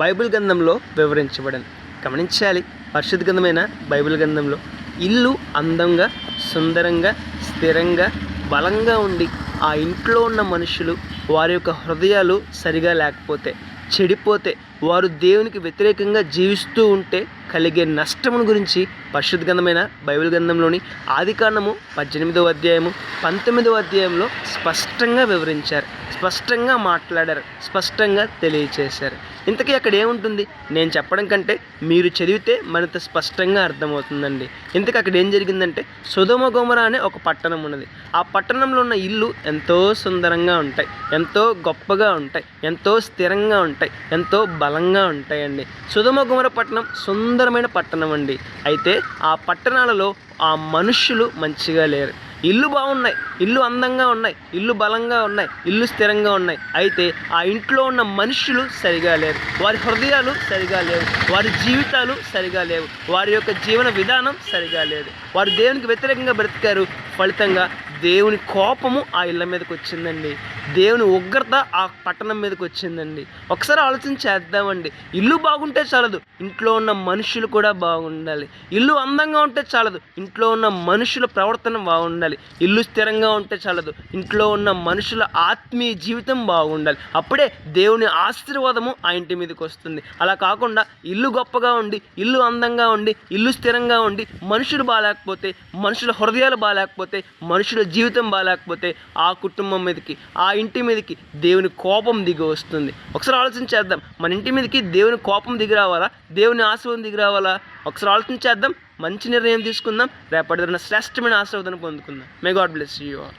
Bible గ్రంథంలో వివరించబడింది. గమనించాలి, పరిశుద్ధ గ్రంథమైన బైబిల్ గ్రంథంలో ఇల్లు అందంగా, సుందరంగా, స్థిరంగా, బలంగా ఉండి ఆ ఇంట్లో ఉన్న మనుషులు వారి యొక్క హృదయాలు సరిగా లేకపోతే, చెడిపోతే, వారు దేవునికి వ్యతిరేకంగా జీవిస్తూ ఉంటే కలిగే నష్టమును గురించి పరిశుద్ధ గ్రంథమైన బైబిల్ గ్రంథంలోని ఆదికాండము 18వ అధ్యాయము 19వ అధ్యాయంలో స్పష్టంగా వివరించారు, స్పష్టంగా మాట్లాడారు, స్పష్టంగా తెలియచేశారు. ఇంతకీ అక్కడ ఏముంటుంది నేను చెప్పడం కంటే మీరు చదివితే మరింత స్పష్టంగా అర్థమవుతుందండి. ఇంతకీ అక్కడ ఏం జరిగిందంటే, సొదొమ గొమొర అనే ఒక పట్టణం ఉన్నది. ఆ పట్టణంలో ఉన్న ఇల్లు ఎంతో సుందరంగా ఉంటాయి, ఎంతో గొప్పగా ఉంటాయి, ఎంతో స్థిరంగా ఉంటాయి, ఎంతో బలంగా ఉంటాయండి. సొదొమ గొమొర పట్టణం సుందరమైన పట్టణం అండి. అయితే ఆ పట్టణాలలో ఆ మనుష్యులు మంచిగా లేరు. ఇల్లు బాగున్నాయి, ఇల్లు అందంగా ఉన్నాయి, ఇల్లు బలంగా ఉన్నాయి, ఇల్లు స్థిరంగా ఉన్నాయి. అయితే ఆ ఇంట్లో ఉన్న మనుషులు సరిగా లేరు, వారి హృదయాలు సరిగా లేవు, వారి జీవితాలు సరిగా లేవు, వారి యొక్క జీవన విధానం సరిగా లేదు. వారు దేవునికి వ్యతిరేకంగా బ్రతికారు. ఫలితంగా దేవుని కోపము ఆ ఇళ్ళ మీదకి వచ్చిందండి. దేవుని ఉగ్రత ఆ పట్టణం మీదకి వచ్చిందండి. ఒకసారి ఆలోచన చేద్దామండి. ఇల్లు బాగుంటే చాలదు, ఇంట్లో ఉన్న మనుషులు కూడా బాగుండాలి. ఇల్లు అందంగా ఉంటే చాలదు, ఇంట్లో ఉన్న మనుషుల ప్రవర్తన బాగుండాలి. ఇల్లు స్థిరంగా ఉంటే చాలదు, ఇంట్లో ఉన్న మనుషుల ఆత్మీయ జీవితం బాగుండాలి. అప్పుడే దేవుని ఆశీర్వాదము ఆ ఇంటి మీదకి వస్తుంది. అలా కాకుండా ఇల్లు గొప్పగా ఉండి, ఇల్లు అందంగా ఉండి, ఇల్లు స్థిరంగా ఉండి, మనుషులు బాగాలేకపోతే, మనుషుల హృదయాలు బాగాలేకపోతే, మనుషుల జీవితం బాగాలేకపోతే ఆ కుటుంబం మీదకి, ఆ ఇంటి మీదకి దేవుని కోపం దిగి వస్తుంది. ఒకసారి ఆలోచన చేద్దాం. మన ఇంటి మీదకి దేవుని కోపం దిగి రావాలా, దేవుని ఆశీర్వాదం దిగి రావాలా? ఒకసారి ఆలోచన చేద్దాం. మంచి నిర్ణయం తీసుకుందాం. రేపటి శ్రేష్టమైన ఆశీర్వాదాన్ని పొందుకుందాం. May God bless you all.